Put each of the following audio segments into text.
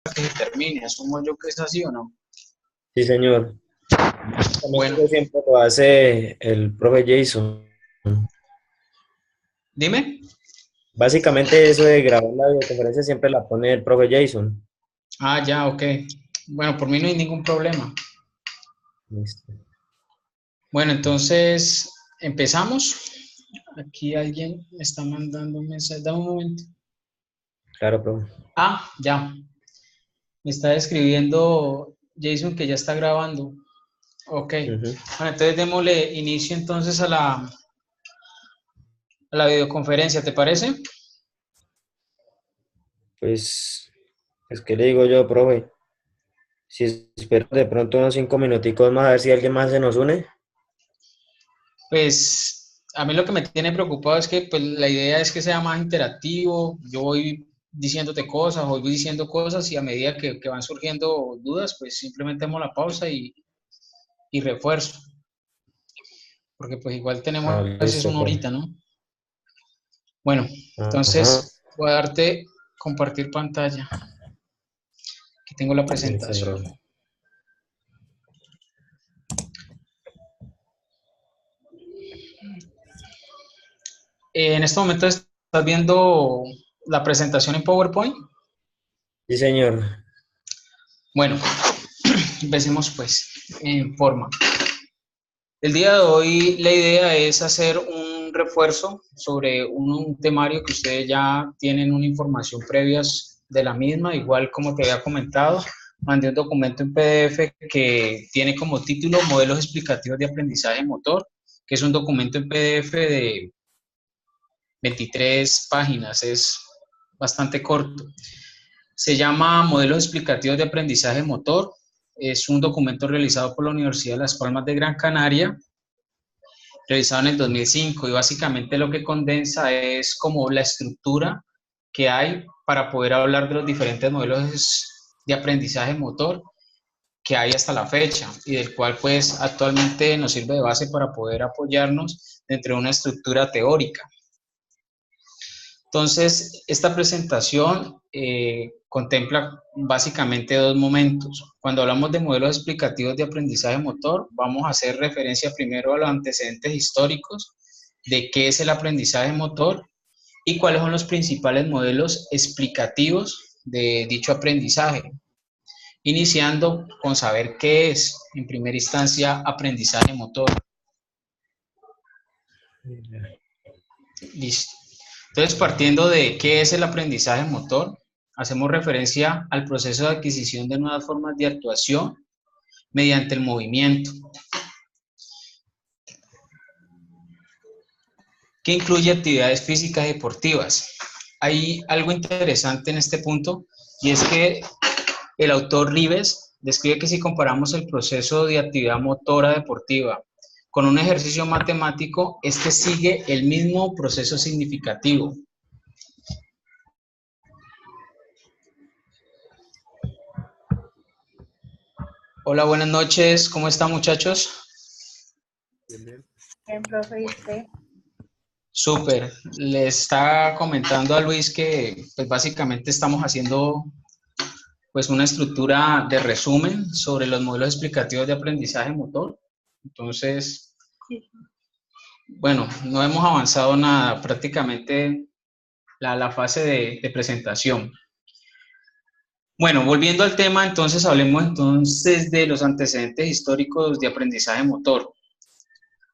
que se termine. ¿Asumo yo que es así o no? Sí, señor. Básicamente Bueno, eso siempre lo hace el profe Jason. dime. Básicamente eso de grabar la videoconferencia siempre la pone el profe Jason. Ah, ya, ok. Bueno, por mí no hay ningún problema. Listo. Bueno, entonces empezamos. Aquí alguien me está mandando un mensaje. Dame un momento. Claro, profe. Ah, ya. Me está escribiendo Jason que ya está grabando. Ok. Ujú. Bueno, entonces démosle inicio entonces a la videoconferencia, ¿te parece? Pues, ¿qué le digo yo, profe? Si espero de pronto unos 5 minuticos más a ver si alguien más se nos une. Pues a mí lo que me tiene preocupado es que pues, la idea es que sea más interactivo. Yo voy diciéndote cosas, voy diciendo cosas y a medida que van surgiendo dudas, pues simplemente damos la pausa y refuerzo, porque pues igual tenemos Ah, a veces listo, una profe. horita, ¿no? Bueno, Ajá. entonces voy a darte compartir pantalla. Aquí tengo la Listo, presentación. profe. En este momento estás viendo la presentación en PowerPoint. Sí, señor. Bueno, empecemos pues en forma. El día de hoy la idea es hacer un refuerzo sobre un temario que ustedes ya tienen una información previa de la misma, igual como te había comentado, mandé un documento en PDF que tiene como título Modelos explicativos de aprendizaje motor, que es un documento en PDF de 23 páginas, es bastante corto. Se llama Modelos explicativos de aprendizaje motor, es un documento realizado por la Universidad de Las Palmas de Gran Canaria, realizado en el 2005 y básicamente lo que condensa es como la estructura que hay para poder hablar de los diferentes modelos de aprendizaje motor que hay hasta la fecha y del cual pues actualmente nos sirve de base para poder apoyarnos dentro de una estructura teórica. Entonces, esta presentación contempla básicamente dos momentos. Cuando hablamos de modelos explicativos de aprendizaje motor, vamos a hacer referencia primero a los antecedentes históricos de qué es el aprendizaje motor y cuáles son los principales modelos explicativos de dicho aprendizaje, iniciando con saber qué es, en primera instancia, aprendizaje motor. Listo. Entonces, partiendo de qué es el aprendizaje motor, hacemos referencia al proceso de adquisición de nuevas formas de actuación mediante el movimiento, que incluye actividades físicas y deportivas. Hay algo interesante en este punto y es que el autor Rives describe que si comparamos el proceso de actividad motora deportiva con un ejercicio matemático, este sigue el mismo proceso significativo. Hola, buenas noches, ¿cómo están muchachos? Bien, profe, ¿y usted? Súper, le está comentando a Luis que pues básicamente estamos haciendo pues una estructura de resumen sobre los modelos explicativos de aprendizaje motor. Entonces, Sí. bueno, no hemos avanzado nada, prácticamente la fase de presentación. Bueno, volviendo al tema, entonces hablemos entonces de los antecedentes históricos de aprendizaje motor.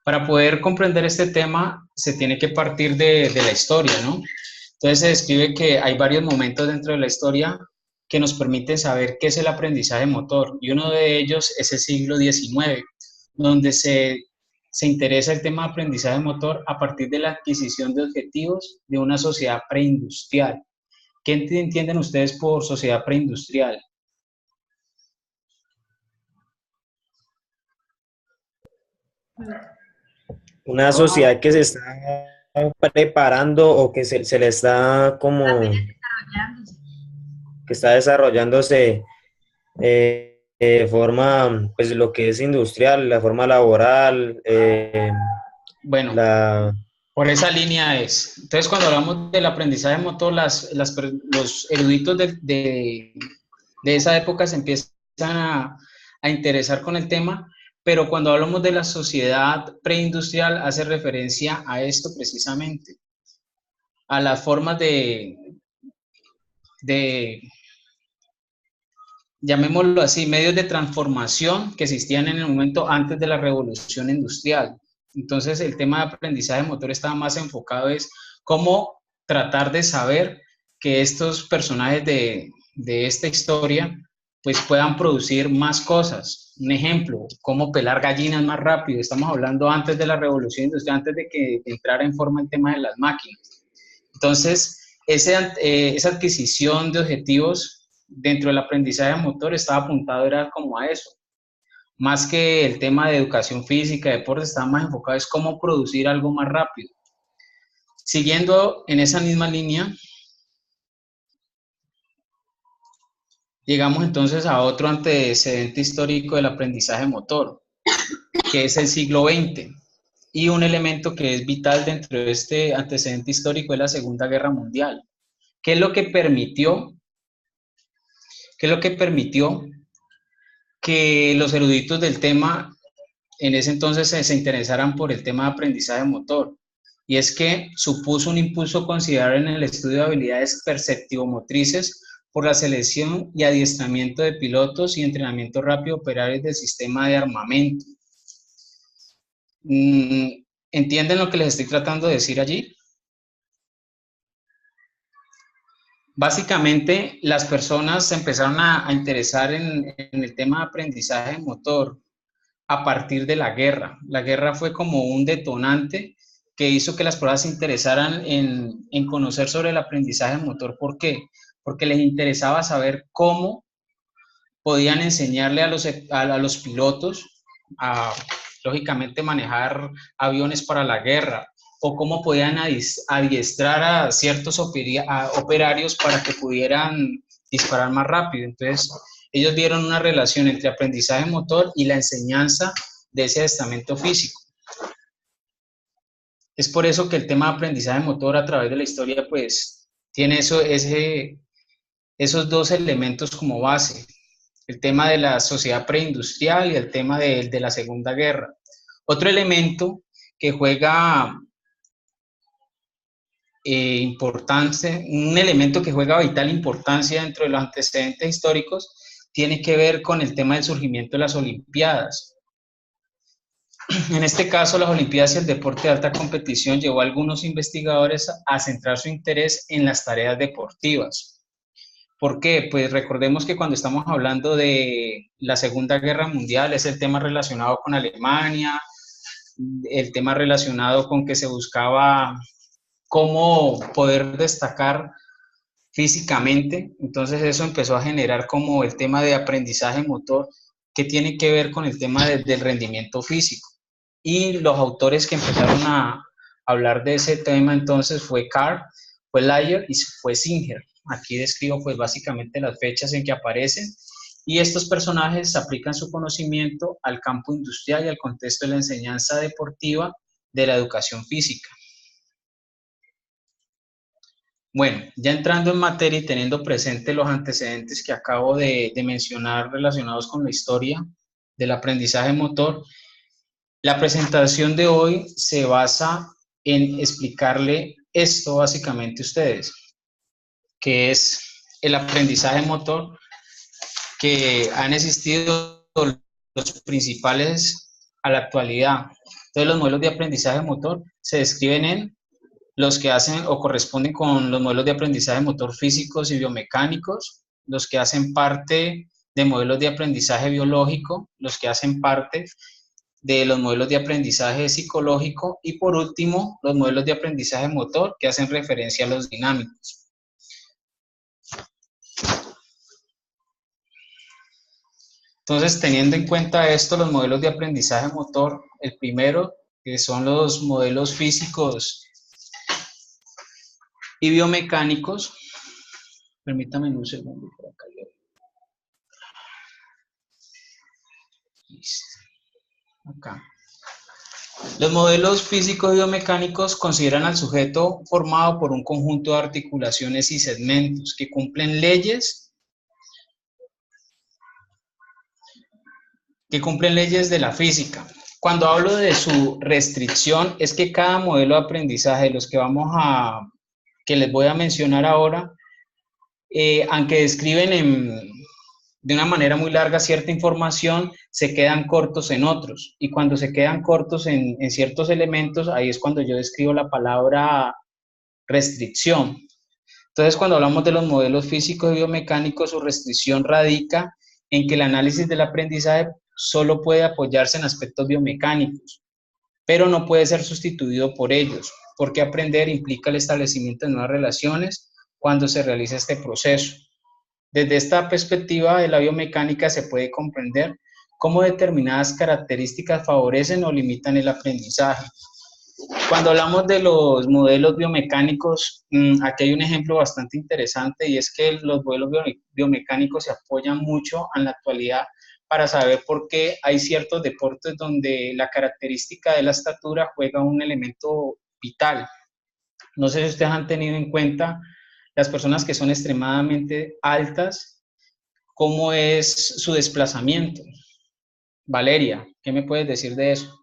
Para poder comprender este tema se tiene que partir de la historia, ¿no? Entonces se describe que hay varios momentos dentro de la historia que nos permiten saber qué es el aprendizaje motor y uno de ellos es el siglo XIX, donde se interesa el tema de aprendizaje motor a partir de la adquisición de objetivos de una sociedad preindustrial. ¿Qué entienden ustedes por sociedad preindustrial? Una sociedad que se está preparando o que se le está como Apenas desarrollándose. que está desarrollándose de forma, pues lo que es industrial, la forma laboral, Bueno, la... por esa línea es. Entonces, cuando hablamos del aprendizaje motor, los eruditos de esa época se empiezan a interesar con el tema, pero cuando hablamos de la sociedad preindustrial hace referencia a esto precisamente, a las formas de llamémoslo así, medios de transformación que existían en el momento antes de la revolución industrial. Entonces, el tema de aprendizaje motor estaba más enfocado es cómo tratar de saber que estos personajes de esta historia pues puedan producir más cosas. Un ejemplo, cómo pelar gallinas más rápido. Estamos hablando antes de la revolución industrial, antes de que entrara en forma el tema de las máquinas. Entonces, esa adquisición de objetivos dentro del aprendizaje motor estaba apuntado era como a eso. Más que el tema de educación física, deporte, estaba más enfocado es cómo producir algo más rápido. Siguiendo en esa misma línea, llegamos entonces a otro antecedente histórico del aprendizaje motor, que es el siglo XX. Y un elemento que es vital dentro de este antecedente histórico es la Segunda Guerra Mundial. ¿Qué es lo que permitió? ¿Qué es lo que permitió que los eruditos del tema en ese entonces se interesaran por el tema de aprendizaje motor? Y es que supuso un impulso considerable en el estudio de habilidades perceptivo-motrices por la selección y adiestramiento de pilotos y entrenamiento rápido operarios del sistema de armamento. ¿Entienden lo que les estoy tratando de decir allí? Básicamente, las personas se empezaron a interesar en el tema de aprendizaje motor a partir de la guerra. La guerra fue como un detonante que hizo que las personas se interesaran en conocer sobre el aprendizaje motor. ¿Por qué? Porque les interesaba saber cómo podían enseñarle a los pilotos a, lógicamente, manejar aviones para la guerra, o cómo podían adiestrar a ciertos operarios para que pudieran disparar más rápido. Entonces, ellos vieron una relación entre aprendizaje motor y la enseñanza de ese adiestramiento físico. Es por eso que el tema de aprendizaje motor a través de la historia, pues, tiene esos dos elementos como base. El tema de la sociedad preindustrial y el tema de la Segunda Guerra. Otro elemento que juega un elemento que juega vital importancia dentro de los antecedentes históricos tiene que ver con el tema del surgimiento de las Olimpiadas. En este caso, las Olimpiadas y el deporte de alta competición llevó a algunos investigadores a centrar su interés en las tareas deportivas. ¿Por qué? Pues recordemos que cuando estamos hablando de la Segunda Guerra Mundial es el tema relacionado con Alemania, el tema relacionado con que se buscaba cómo poder destacar físicamente. Entonces eso empezó a generar como el tema de aprendizaje motor que tiene que ver con el tema del rendimiento físico. Y los autores que empezaron a hablar de ese tema entonces fue Carr, fue Layer y fue Singer. Aquí describo pues básicamente las fechas en que aparecen y estos personajes aplican su conocimiento al campo industrial y al contexto de la enseñanza deportiva de la educación física. Bueno, ya entrando en materia y teniendo presente los antecedentes que acabo de mencionar relacionados con la historia del aprendizaje motor, la presentación de hoy se basa en explicarle esto básicamente a ustedes, que es el aprendizaje motor, que han existido los principales a la actualidad. Entonces, los modelos de aprendizaje motor se describen en los que hacen o corresponden con los modelos de aprendizaje motor físicos y biomecánicos, los que hacen parte de modelos de aprendizaje biológico, los que hacen parte de los modelos de aprendizaje psicológico y por último, los modelos de aprendizaje motor que hacen referencia a los dinámicos. Entonces, teniendo en cuenta esto, los modelos de aprendizaje motor, el primero, que son los modelos físicos y biomecánicos. Permítame un segundo por acá. Listo. Acá. Los modelos físicos y biomecánicos consideran al sujeto formado por un conjunto de articulaciones y segmentos que cumplen leyes que cumplen leyes de la física. Cuando hablo de su restricción, es que cada modelo de aprendizaje, los que les voy a mencionar ahora, aunque describen de una manera muy larga cierta información, se quedan cortos en otros. Y cuando se quedan cortos en ciertos elementos, ahí es cuando yo describo la palabra restricción. Entonces, cuando hablamos de los modelos físicos y biomecánicos, su restricción radica en que el análisis del aprendizaje solo puede apoyarse en aspectos biomecánicos, pero no puede ser sustituido por ellos, porque aprender implica el establecimiento de nuevas relaciones cuando se realiza este proceso. Desde esta perspectiva de la biomecánica se puede comprender cómo determinadas características favorecen o limitan el aprendizaje. Cuando hablamos de los modelos biomecánicos, aquí hay un ejemplo bastante interesante y es que los modelos biomecánicos se apoyan mucho en la actualidad para saber por qué hay ciertos deportes donde la característica de la estatura juega un elemento vital. No sé si ustedes han tenido en cuenta las personas que son extremadamente altas, cómo es su desplazamiento. Valeria, ¿qué me puedes decir de eso?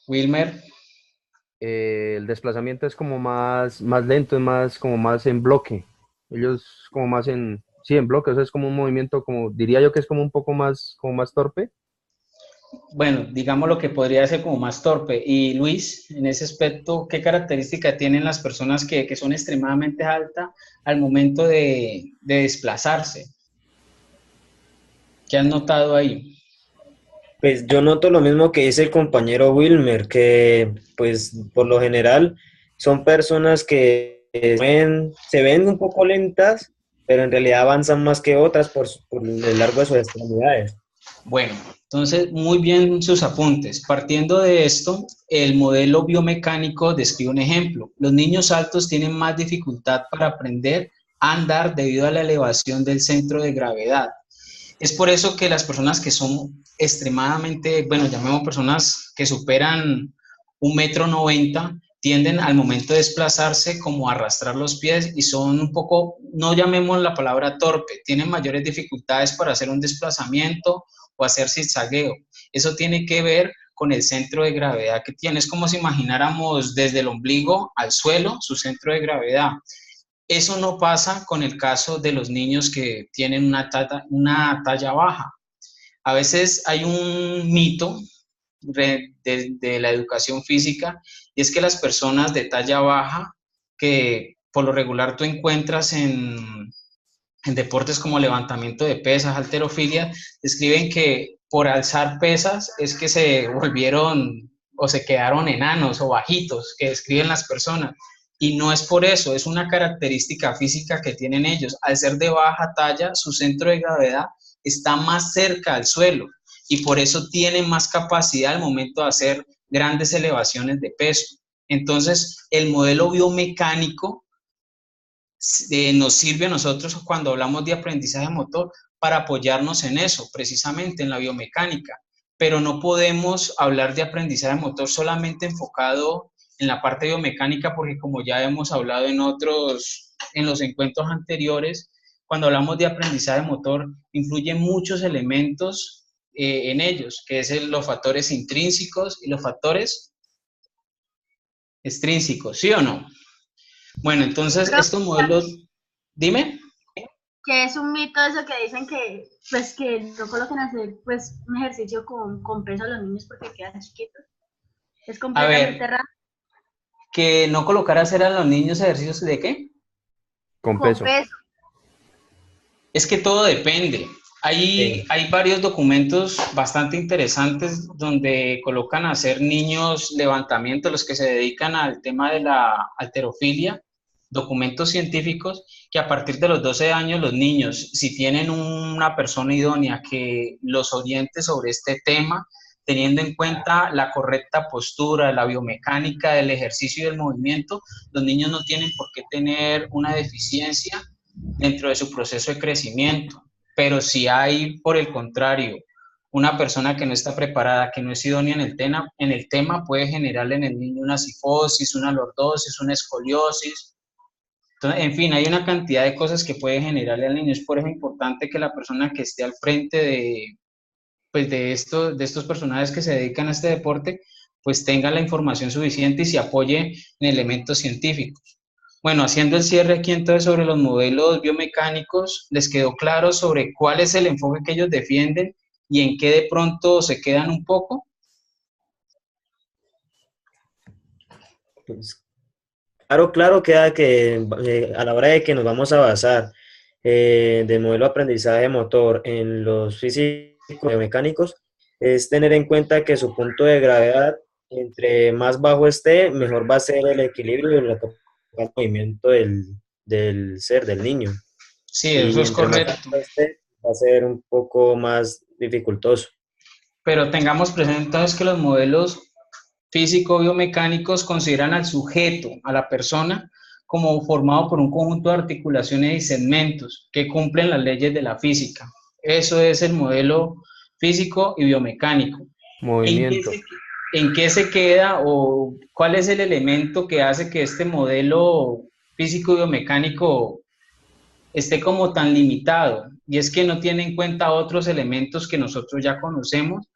Wilmer. El desplazamiento es como más lento, es más como más en bloque. Ellos como más sí, en bloque, o sea, es como un movimiento, como diría yo que es como un poco como más torpe. Bueno, digamos lo que podría ser como más torpe. Y Luis, en ese aspecto, ¿qué característica tienen las personas que son extremadamente altas al momento de desplazarse? ¿Qué has notado ahí? Pues yo noto lo mismo que dice el compañero Wilmer, que pues por lo general son personas que se ven un poco lentas, pero en realidad avanzan más que otras por el largo de sus extremidades. Bueno, entonces, muy bien sus apuntes. Partiendo de esto, el modelo biomecánico describe un ejemplo. Los niños altos tienen más dificultad para aprender a andar debido a la elevación del centro de gravedad. Es por eso que las personas que son extremadamente, bueno, llamemos personas que superan 1,90 m, tienden al momento de desplazarse como a arrastrar los pies y son un poco, no llamemos la palabra torpe, tienen mayores dificultades para hacer un desplazamiento o hacer zigzagueo. Eso tiene que ver con el centro de gravedad que tiene. Es como si imagináramos desde el ombligo al suelo su centro de gravedad. Eso no pasa con el caso de los niños que tienen una talla baja. A veces hay un mito de la educación física y es que las personas de talla baja, que por lo regular tú encuentras en deportes como levantamiento de pesas, halterofilia, describen que por alzar pesas es que se volvieron o se quedaron enanos o bajitos, que describen las personas. Y no es por eso, es una característica física que tienen ellos. Al ser de baja talla, su centro de gravedad está más cerca al suelo y por eso tienen más capacidad al momento de hacer grandes elevaciones de peso. Entonces, el modelo biomecánico nos sirve a nosotros cuando hablamos de aprendizaje motor para apoyarnos en eso, precisamente en la biomecánica, pero no podemos hablar de aprendizaje motor solamente enfocado en la parte biomecánica porque como ya hemos hablado en los encuentros anteriores, cuando hablamos de aprendizaje motor influyen muchos elementos en ellos, que es los factores intrínsecos y los factores extrínsecos, ¿sí o no? Bueno, entonces estos modelos, dime. Que es un mito eso que dicen que pues que no coloquen a hacer pues un ejercicio con peso a los niños porque quedan chiquitos. Es completamente raro. Que no colocar a hacer a los niños ejercicios de qué? Con peso. Es que todo depende. Hay varios documentos bastante interesantes donde colocan a hacer niños levantamiento, los que se dedican al tema de la halterofilia, documentos científicos que a partir de los 12 años los niños, si tienen una persona idónea que los oriente sobre este tema, teniendo en cuenta la correcta postura, la biomecánica del ejercicio y del movimiento, los niños no tienen por qué tener una deficiencia dentro de su proceso de crecimiento. Pero si hay, por el contrario, una persona que no está preparada, que no es idónea en el tema puede generarle en el niño una cifosis, una lordosis, una escoliosis. Entonces, en fin, hay una cantidad de cosas que puede generarle al niño. Es por eso importante que la persona que esté al frente de, pues de estos personajes que se dedican a este deporte, pues tenga la información suficiente y se apoye en elementos científicos. Bueno, haciendo el cierre aquí entonces sobre los modelos biomecánicos, ¿les quedó claro sobre cuál es el enfoque que ellos defienden y en qué de pronto se quedan un poco? Pues, claro queda que a la hora de que nos vamos a basar del modelo de aprendizaje motor en los físicos y mecánicos, es tener en cuenta que su punto de gravedad, entre más bajo esté, mejor va a ser el equilibrio y el movimiento del ser, del niño. Sí, eso Y es entre más correcto. alto esté, va a ser un poco más dificultoso. Pero tengamos presente entonces que los modelos físico-biomecánicos consideran al sujeto, a la persona, como formado por un conjunto de articulaciones y segmentos que cumplen las leyes de la física. Eso es el modelo físico y biomecánico. ¿En qué Movimiento. se, en qué se queda o cuál es el elemento que hace que este modelo físico y biomecánico esté como tan limitado? Y es que no tiene en cuenta otros elementos que nosotros ya conocemos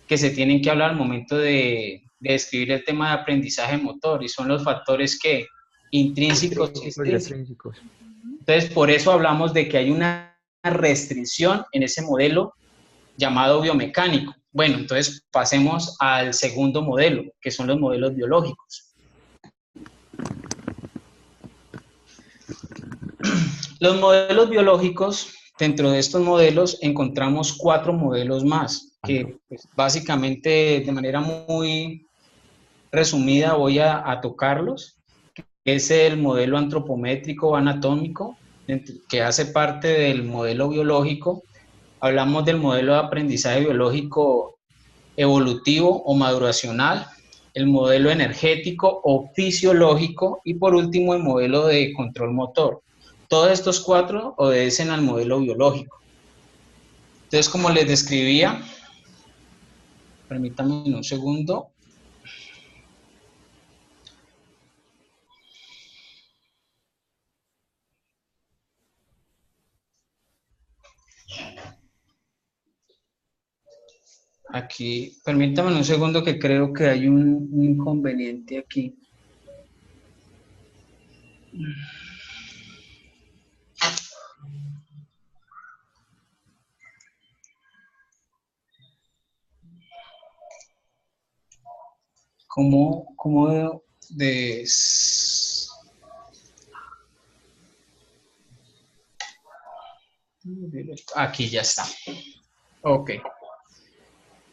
que se tienen que hablar al momento de describir el tema de aprendizaje motor, y son los factores que intrínsecos y Intrínsecos y extrínsecos. extrínsecos. Entonces, por eso hablamos de que hay una restricción en ese modelo llamado biomecánico. Bueno, entonces pasemos al segundo modelo, que son los modelos biológicos. Los modelos biológicos, dentro de estos modelos encontramos 4 modelos más, que pues, básicamente de manera muy resumida voy a tocarlos. Es el modelo antropométrico o anatómico, que hace parte del modelo biológico. Hablamos del modelo de aprendizaje biológico evolutivo o maduracional, el modelo energético o fisiológico y por último el modelo de control motor. Todos estos 4 obedecen al modelo biológico. Entonces, como les describía, permítanme un segundo. Aquí, permítame un segundo que creo que hay un inconveniente aquí. ¿Cómo de... Aquí ya está. Ok.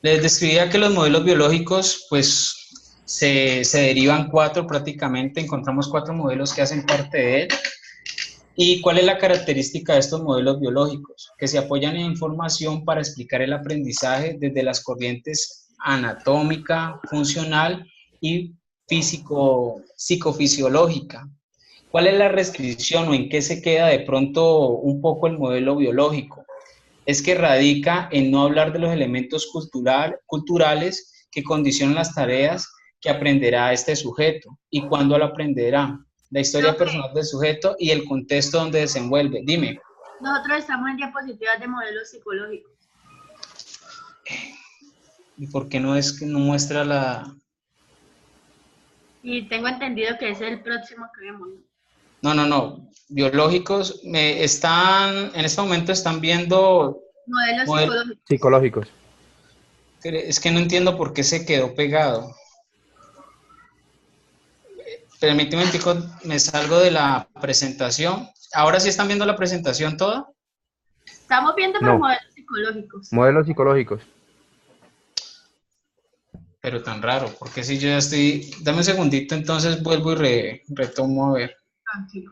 Les describía que los modelos biológicos, pues, se derivan 4 prácticamente, encontramos 4 modelos que hacen parte de él. ¿Y cuál es la característica de estos modelos biológicos? Que se apoyan en información para explicar el aprendizaje desde las corrientes anatómica, funcional y psicofisiológica. ¿Cuál es la restricción o en qué se queda de pronto un poco el modelo biológico? Es que radica en no hablar de los elementos culturales que condicionan las tareas que aprenderá este sujeto y cuándo lo aprenderá, la historia personal del sujeto y el contexto donde desenvuelve. Dime. Nosotros estamos en diapositivas de modelos psicológicos. ¿Y por qué no es que no muestra la...? Y tengo entendido que es el próximo que vemos. No. Biológicos, en este momento están viendo... Modelos Psicológicos. Es que no entiendo por qué se quedó pegado. Permíteme un tico, me salgo de la presentación. ¿Ahora sí están viendo la presentación toda? Estamos viendo por modelos psicológicos. Modelos psicológicos. Pero tan raro, porque si yo ya estoy... Dame un segundito, entonces vuelvo y retomo a ver. Tranquilo.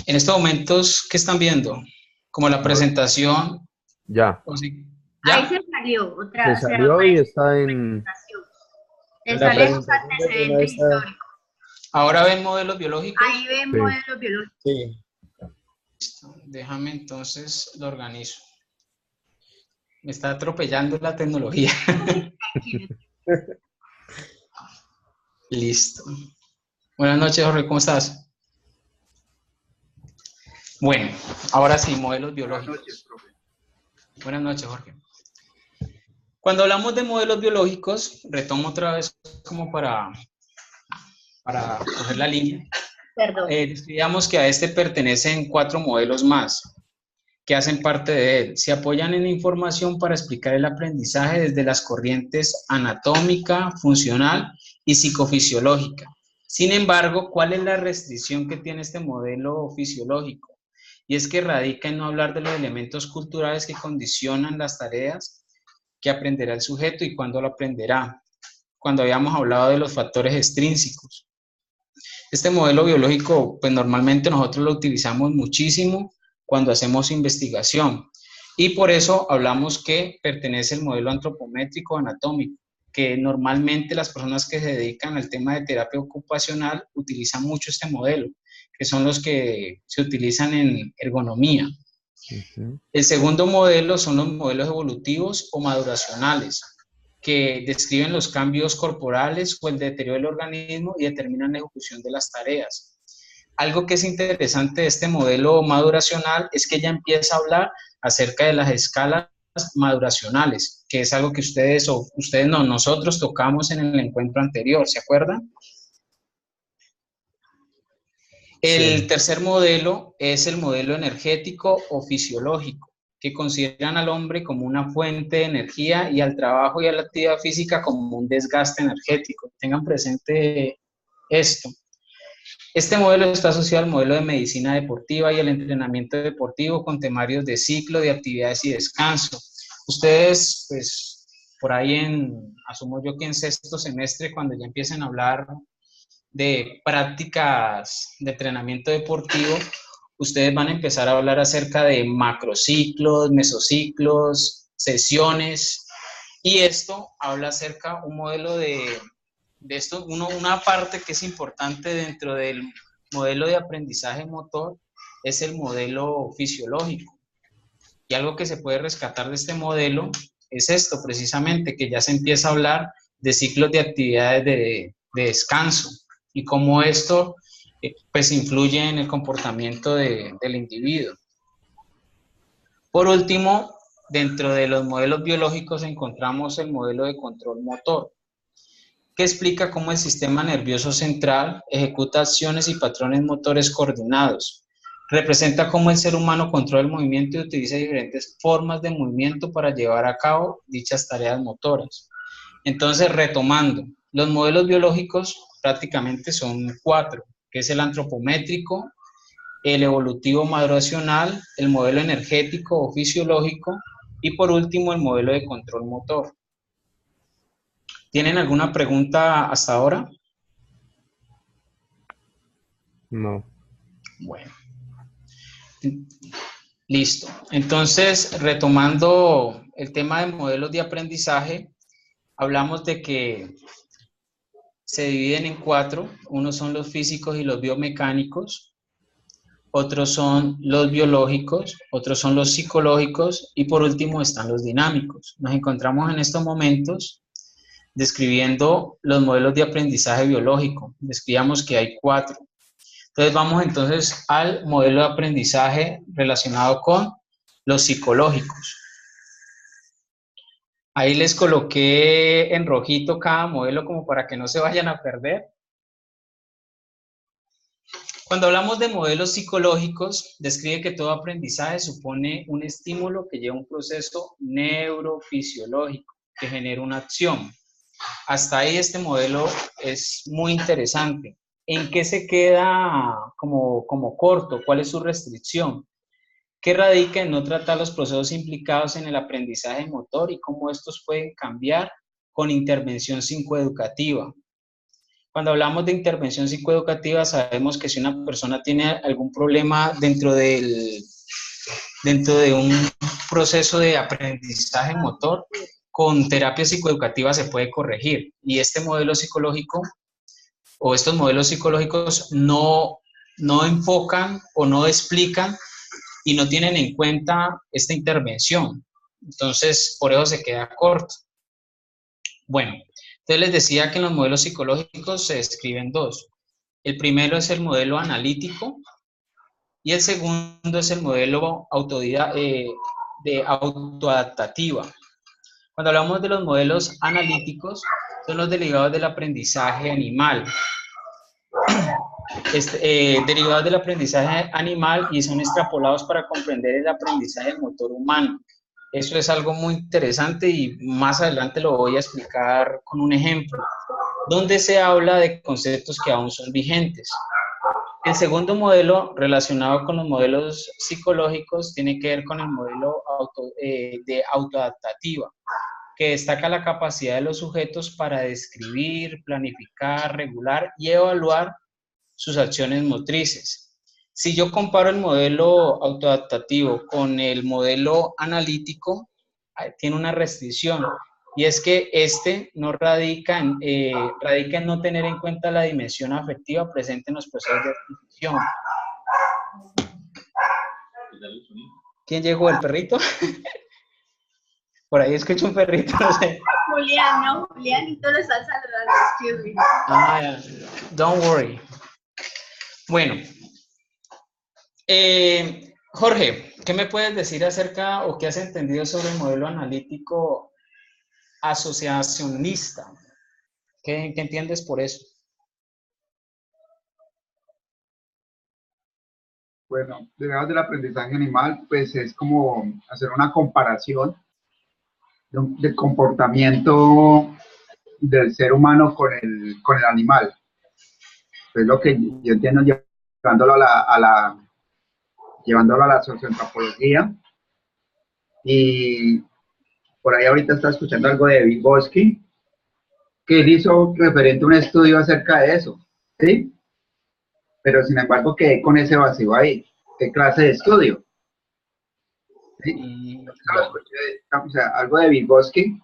En estos momentos, ¿qué están viendo? Como la presentación. Ya. ¿O sí? Ahí ¿Ya? se está salió, Se salió y está en... Está La lejos presentación de que no antecedentes está. históricos. Ahora ven modelos biológicos. Ahí ven Sí. modelos biológicos. Sí. Listo. Déjame entonces lo organizo. Me está atropellando la tecnología. Listo. Buenas noches, Jorge, ¿cómo estás? Bueno, ahora sí, modelos biológicos. Buenas noches, Jorge. Cuando hablamos de modelos biológicos, retomo otra vez como para coger la línea. Perdón. Digamos que a este pertenecen 4 modelos más que hacen parte de él. Se apoyan en información para explicar el aprendizaje desde las corrientes anatómica, funcional y psicofisiológica. Sin embargo, ¿cuál es la restricción que tiene este modelo fisiológico? Y es que radica en no hablar de los elementos culturales que condicionan las tareas que aprenderá el sujeto y cuándo lo aprenderá, cuando habíamos hablado de los factores extrínsecos. Este modelo biológico, pues normalmente nosotros lo utilizamos muchísimo cuando hacemos investigación y por eso hablamos que pertenece al modelo antropométrico anatómico, que normalmente las personas que se dedican al tema de terapia ocupacional utilizan mucho este modelo, que son los que se utilizan en ergonomía. El segundo modelo son los modelos evolutivos o maduracionales, que describen los cambios corporales o el deterioro del organismo y determinan la ejecución de las tareas. Algo que es interesante de este modelo maduracional es que ya empieza a hablar acerca de las escalas maduracionales, que es algo que nosotros tocamos en el encuentro anterior, ¿se acuerdan? El tercer modelo es el modelo energético o fisiológico, que consideran al hombre como una fuente de energía y al trabajo y a la actividad física como un desgaste energético. Tengan presente esto. Este modelo está asociado al modelo de medicina deportiva y el entrenamiento deportivo con temarios de ciclo, de actividades y descanso. Ustedes, pues, por ahí asumo yo que en sexto semestre, cuando ya empiecen a hablar de prácticas de entrenamiento deportivo, ustedes van a empezar a hablar acerca de macrociclos, mesociclos, sesiones, y esto habla acerca de un modelo de esto, una parte que es importante dentro del modelo de aprendizaje motor es el modelo fisiológico. Y algo que se puede rescatar de este modelo es esto, precisamente, que ya se empieza a hablar de ciclos de actividades de descanso y cómo esto pues influye en el comportamiento del individuo. Por último, dentro de los modelos biológicos encontramos el modelo de control motor, que explica cómo el sistema nervioso central ejecuta acciones y patrones motores coordinados. Representa cómo el ser humano controla el movimiento y utiliza diferentes formas de movimiento para llevar a cabo dichas tareas motoras. Entonces, retomando, los modelos biológicos prácticamente son 4, que es el antropométrico, el evolutivo maduracional, el modelo energético o fisiológico y por último el modelo de control motor. ¿Tienen alguna pregunta hasta ahora? No. Bueno. Listo. Entonces, retomando el tema de modelos de aprendizaje, hablamos de que se dividen en 4. Unos son los físicos y los biomecánicos, otros son los biológicos, otros son los psicológicos y por último están los dinámicos. Nos encontramos en estos momentos describiendo los modelos de aprendizaje biológico. Describíamos que hay 4. Entonces vamos entonces al modelo de aprendizaje relacionado con los psicológicos. Ahí les coloqué en rojito cada modelo como para que no se vayan a perder. Cuando hablamos de modelos psicológicos, describe que todo aprendizaje supone un estímulo que lleva un proceso neurofisiológico que genera una acción. Hasta ahí este modelo es muy interesante. ¿En qué se queda como corto? ¿Cuál es su restricción? Que radica en no tratar los procesos implicados en el aprendizaje motor y cómo estos pueden cambiar con intervención psicoeducativa. Cuando hablamos de intervención psicoeducativa, sabemos que si una persona tiene algún problema dentro del dentro de un proceso de aprendizaje motor, con terapia psicoeducativa se puede corregir. Y este modelo psicológico o estos modelos psicológicos no enfocan o no explican y no tienen en cuenta esta intervención. Entonces, por eso se queda corto. Bueno, entonces les decía que en los modelos psicológicos se describen dos. El primero es el modelo analítico y el segundo es el modelo de autoadaptativa. Cuando hablamos de los modelos analíticos, son los derivados del aprendizaje animal. Derivados del aprendizaje animal y son extrapolados para comprender el aprendizaje motor humano. Eso es algo muy interesante y más adelante lo voy a explicar con un ejemplo, donde se habla de conceptos que aún son vigentes. El segundo modelo relacionado con los modelos psicológicos tiene que ver con el modelo de autoadaptativa, que destaca la capacidad de los sujetos para describir, planificar, regular y evaluar sus acciones motrices. Si yo comparo el modelo autoadaptativo con el modelo analítico, tiene una restricción, y es que este no radica en no tener en cuenta la dimensión afectiva presente en los procesos de adquisición. ¿Quién llegó? ¿El perrito? Por ahí escucho un perrito, no sé. Julián, no, Julianito lo está saludando, excuse me. Ah, don't worry. Bueno, Jorge, ¿qué me puedes decir acerca o qué has entendido sobre el modelo analítico asociacionista? ¿Qué entiendes por eso? Bueno, derivados del aprendizaje animal, pues es como hacer una comparación del comportamiento del ser humano con el animal. Es lo que yo entiendo llevándolo a la socioantropología. Y por ahí ahorita está escuchando algo de Vygotsky, que él hizo referente a un estudio acerca de eso, ¿sí? Pero sin embargo quedé con ese vacío ahí. ¿Qué clase de estudio? ¿Sí? O sea, algo de Vygotsky,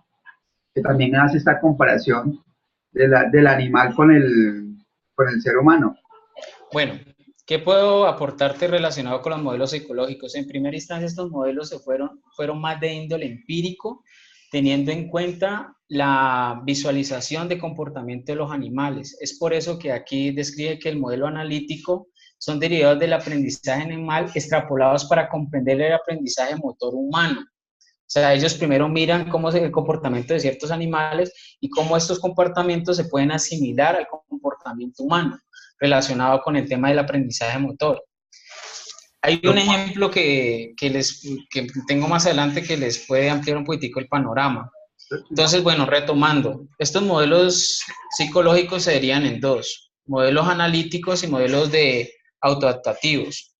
que también hace esta comparación del animal con el ser humano. Bueno, ¿qué puedo aportarte relacionado con los modelos psicológicos? En primera instancia, estos modelos fueron más de índole empírico, teniendo en cuenta la visualización de comportamiento de los animales. Es por eso que aquí describe que el modelo analítico son derivados del aprendizaje animal extrapolados para comprender el aprendizaje motor humano. O sea, ellos primero miran cómo es el comportamiento de ciertos animales y cómo estos comportamientos se pueden asimilar al comportamiento humano relacionado con el tema del aprendizaje motor. Hay un ejemplo que tengo más adelante que les puede ampliar un poquitico el panorama. Entonces, bueno, retomando, estos modelos psicológicos se dirían en dos, modelos analíticos y modelos de autoadaptativos.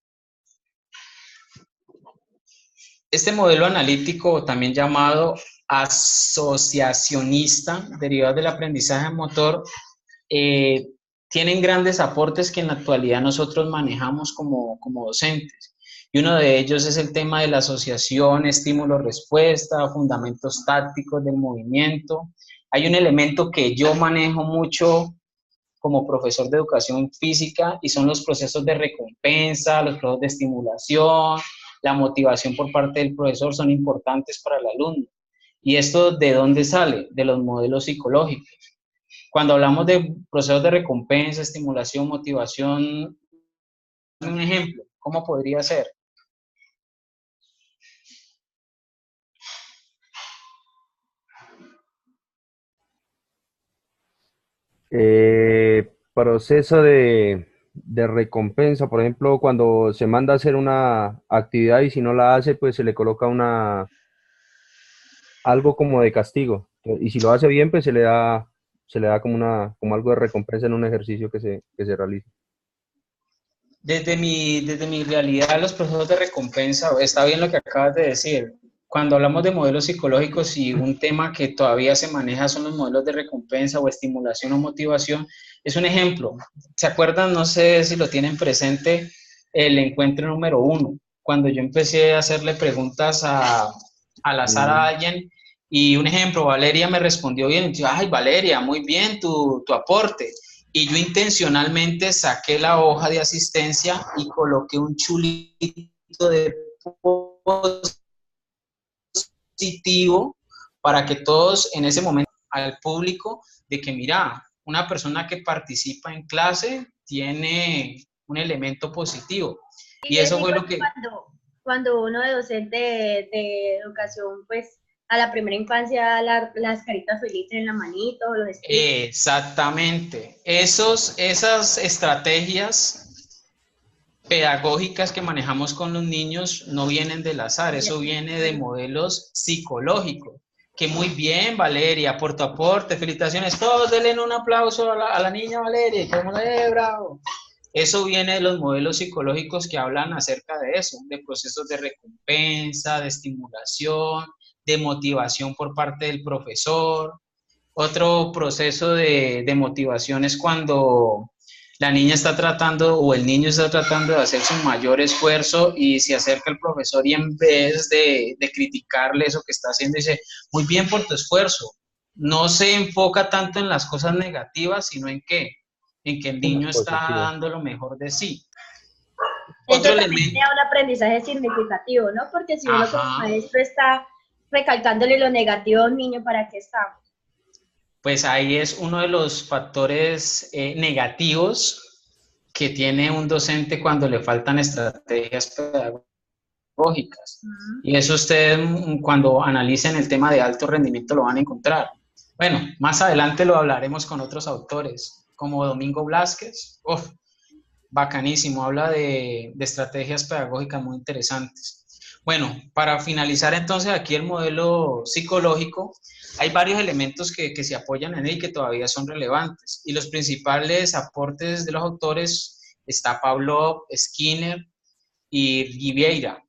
Este modelo analítico, también llamado asociacionista, derivado del aprendizaje motor, tienen grandes aportes que en la actualidad nosotros manejamos como docentes. Y uno de ellos es el tema de la asociación, estímulo-respuesta, fundamentos tácticos del movimiento. Hay un elemento que yo manejo mucho como profesor de educación física y son los procesos de recompensa, los procesos de estimulación, la motivación por parte del profesor son importantes para el alumno. ¿Y esto de dónde sale? De los modelos psicológicos. Cuando hablamos de procesos de recompensa, estimulación, motivación, un ejemplo, ¿cómo podría ser? Proceso de recompensa, por ejemplo, cuando se manda a hacer una actividad y si no la hace, pues se le coloca algo como de castigo. Y si lo hace bien, pues se le da como algo de recompensa en un ejercicio que se realiza. Desde mi realidad, los procesos de recompensa, está bien lo que acabas de decir. Cuando hablamos de modelos psicológicos y un tema que todavía se maneja son los modelos de recompensa o estimulación o motivación, es un ejemplo. ¿Se acuerdan? No sé si lo tienen presente, el encuentro número 1, cuando yo empecé a hacerle preguntas al azar a alguien, y un ejemplo, Valeria me respondió bien, y yo, ay, Valeria, muy bien tu aporte. Y yo intencionalmente saqué la hoja de asistencia y coloqué un chulito de positivo para que todos en ese momento al público de que mira, una persona que participa en clase tiene un elemento positivo. Y eso fue lo que... Cuando uno de docente de educación, pues a la primera infancia las caritas felices en la manito, los stickers. Exactamente. Esas estrategias pedagógicas que manejamos con los niños no vienen del azar, eso viene de modelos psicológicos. Que muy bien, Valeria, por tu aporte, felicitaciones. Todos denle un aplauso a la niña Valeria y todo el mundo, bravo. Eso viene de los modelos psicológicos que hablan acerca de eso, de procesos de recompensa, de estimulación, de motivación por parte del profesor. Otro proceso de motivación es cuando la niña está tratando o el niño está tratando de hacer su mayor esfuerzo y se acerca el profesor y en vez de criticarle eso que está haciendo, dice, muy bien por tu esfuerzo. No se enfoca tanto en las cosas negativas, sino en que el niño está dando lo mejor de sí. Otro elemento. Sea un aprendizaje significativo, ¿no? Porque si uno como maestro está recalcándole lo negativo a un niño, ¿para qué estamos? Pues ahí es uno de los factores negativos que tiene un docente cuando le faltan estrategias pedagógicas. Y eso ustedes cuando analicen el tema de alto rendimiento lo van a encontrar. Bueno, más adelante lo hablaremos con otros autores, como Domingo Blázquez. Bacanísimo, habla de estrategias pedagógicas muy interesantes. Bueno, para finalizar entonces aquí el modelo psicológico, hay varios elementos que se apoyan en él y que todavía son relevantes. Y los principales aportes de los autores está Pavlov, Skinner y Rivera.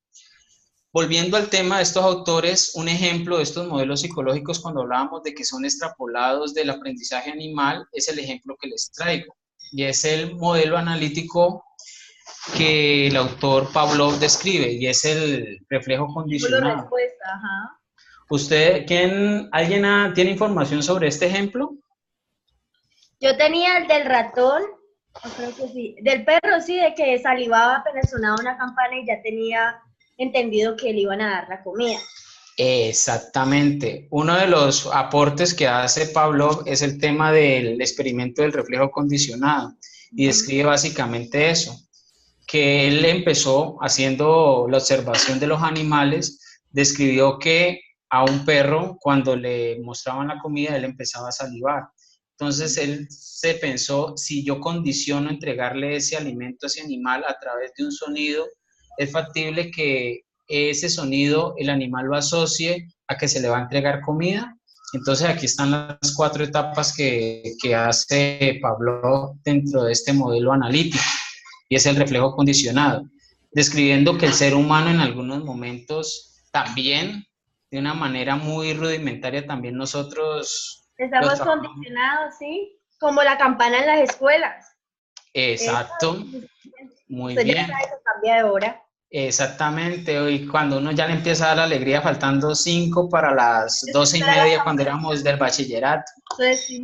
Volviendo al tema de estos autores, un ejemplo de estos modelos psicológicos cuando hablábamos de que son extrapolados del aprendizaje animal es el ejemplo que les traigo. Y es el modelo analítico que el autor Pavlov describe, y es el reflejo condicionado. Respuesta, ajá. ¿Alguien tiene información sobre este ejemplo? Yo tenía el del ratón, creo que sí, del perro, sí, de que salivaba apenas sonaba una campana y ya tenía entendido que le iban a dar la comida. Exactamente. Uno de los aportes que hace Pavlov es el tema del experimento del reflejo condicionado, y describe básicamente eso, que él empezó haciendo la observación de los animales, describió que a un perro cuando le mostraban la comida él empezaba a salivar. Entonces él se pensó, si yo condiciono entregarle ese alimento a ese animal a través de un sonido, es factible que ese sonido el animal lo asocie a que se le va a entregar comida. Entonces aquí están las 4 etapas que hace Pavlov dentro de este modelo analítico, y es el reflejo condicionado, describiendo que el ser humano en algunos momentos también, de una manera muy rudimentaria, también nosotros... Estamos condicionados, ¿sí? Como la campana en las escuelas. Exacto, muy bien. Eso cambia de hora. Exactamente, y cuando uno ya le empieza a dar la alegría faltando 5 para las 12:30 cuando éramos del bachillerato.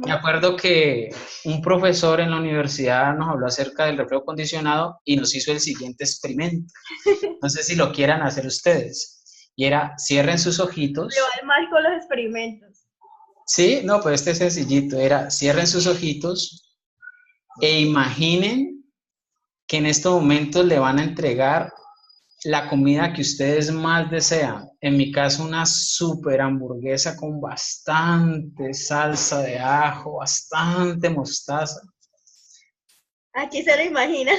Me acuerdo que un profesor en la universidad nos habló acerca del reflejo condicionado y nos hizo el siguiente experimento. No sé si lo quieran hacer ustedes. Y era, cierren sus ojitos. Le va mal con los experimentos. Sí, no, pues este es sencillito. Era, cierren sus ojitos e imaginen que en estos momentos le van a entregar la comida que ustedes más desean. En mi caso, una super hamburguesa con bastante salsa de ajo, bastante mostaza. Aquí se lo imagina.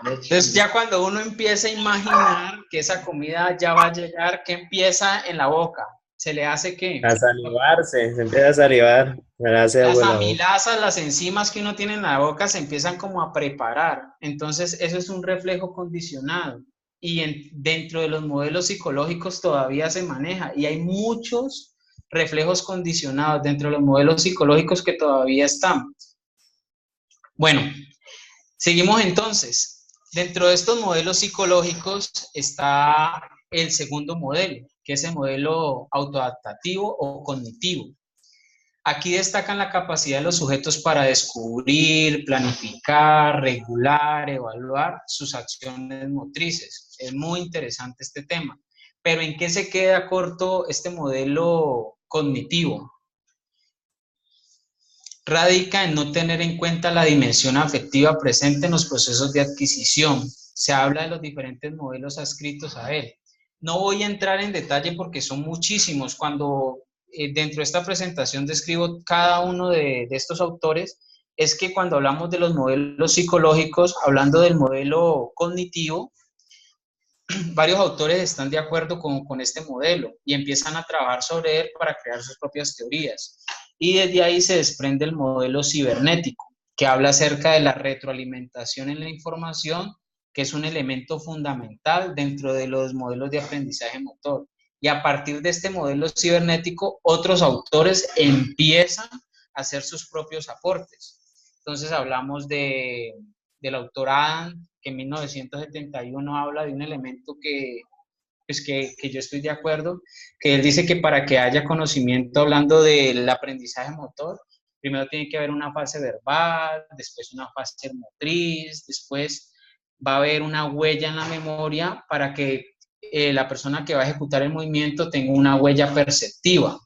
Entonces, ya cuando uno empieza a imaginar que esa comida ya va a llegar, ¿qué empieza en la boca? ¿Se le hace qué? A salivarse, se empieza a salivar. Las amilazas, las enzimas que uno tiene en la boca se empiezan como a preparar. Entonces, eso es un reflejo condicionado. Y dentro de los modelos psicológicos todavía se maneja. Y hay muchos reflejos condicionados dentro de los modelos psicológicos que todavía están. Bueno, seguimos entonces. Dentro de estos modelos psicológicos está el segundo modelo, que es el modelo autoadaptativo o cognitivo. Aquí destacan la capacidad de los sujetos para descubrir, planificar, regular, evaluar sus acciones motrices. Es muy interesante este tema. Pero ¿en qué se queda corto este modelo cognitivo? Radica en no tener en cuenta la dimensión afectiva presente en los procesos de adquisición. Se habla de los diferentes modelos adscritos a él. No voy a entrar en detalle porque son muchísimos. Cuando dentro de esta presentación describo cada uno de estos autores, es que cuando hablamos de los modelos psicológicos, hablando del modelo cognitivo, varios autores están de acuerdo con este modelo y empiezan a trabajar sobre él para crear sus propias teorías. Y desde ahí se desprende el modelo cibernético, que habla acerca de la retroalimentación en la información, que es un elemento fundamental dentro de los modelos de aprendizaje motor. Y a partir de este modelo cibernético, otros autores empiezan a hacer sus propios aportes. Entonces hablamos del autor Adam, que en 1971 habla de un elemento que yo estoy de acuerdo, que él dice que para que haya conocimiento, hablando del aprendizaje motor, primero tiene que haber una fase verbal, después una fase motriz, después va a haber una huella en la memoria para que la persona que va a ejecutar el movimiento tenga una huella perceptiva.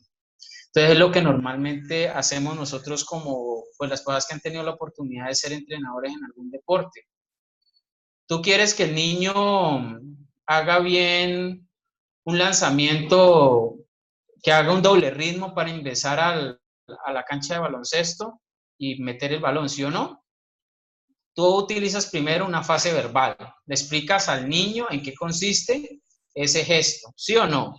Entonces es lo que normalmente hacemos nosotros como pues, las personas que han tenido la oportunidad de ser entrenadores en algún deporte. Tú quieres que el niño haga bien un lanzamiento, que haga un doble ritmo para ingresar a la cancha de baloncesto y meter el balón, ¿sí o no? Tú utilizas primero una fase verbal, le explicas al niño en qué consiste ese gesto, ¿sí o no?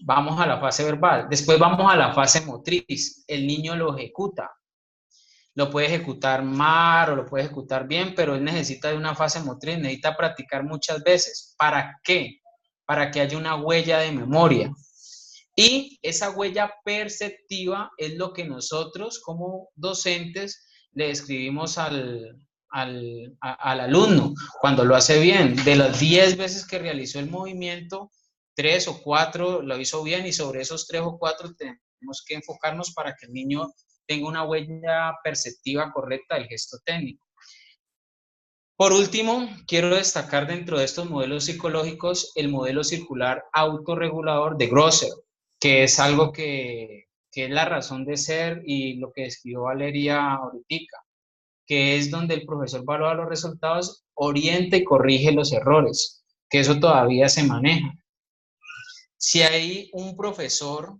Vamos a la fase verbal, después vamos a la fase motriz, el niño lo ejecuta. Lo puede ejecutar mal o lo puede ejecutar bien, pero él necesita de una fase motriz, necesita practicar muchas veces. ¿Para qué? Para que haya una huella de memoria. Y esa huella perceptiva es lo que nosotros como docentes le escribimos al alumno cuando lo hace bien. De las 10 veces que realizó el movimiento, 3 o 4 lo hizo bien y sobre esos 3 o 4 tenemos que enfocarnos para que el niño tenga una huella perceptiva correcta del gesto técnico. Por último, quiero destacar dentro de estos modelos psicológicos el modelo circular autorregulador de Grosser, que es algo que es la razón de ser y lo que describió Valeria ahorita, que es donde el profesor evalúa los resultados, orienta y corrige los errores, que eso todavía se maneja. Si hay un profesor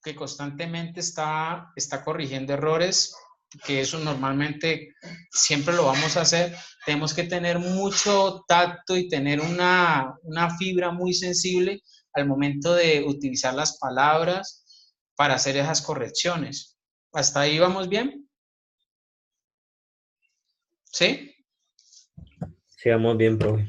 que constantemente está corrigiendo errores, que eso normalmente siempre lo vamos a hacer, tenemos que tener mucho tacto y tener una fibra muy sensible al momento de utilizar las palabras para hacer esas correcciones. ¿Hasta ahí vamos bien? ¿Sí? Sí, vamos bien, profe.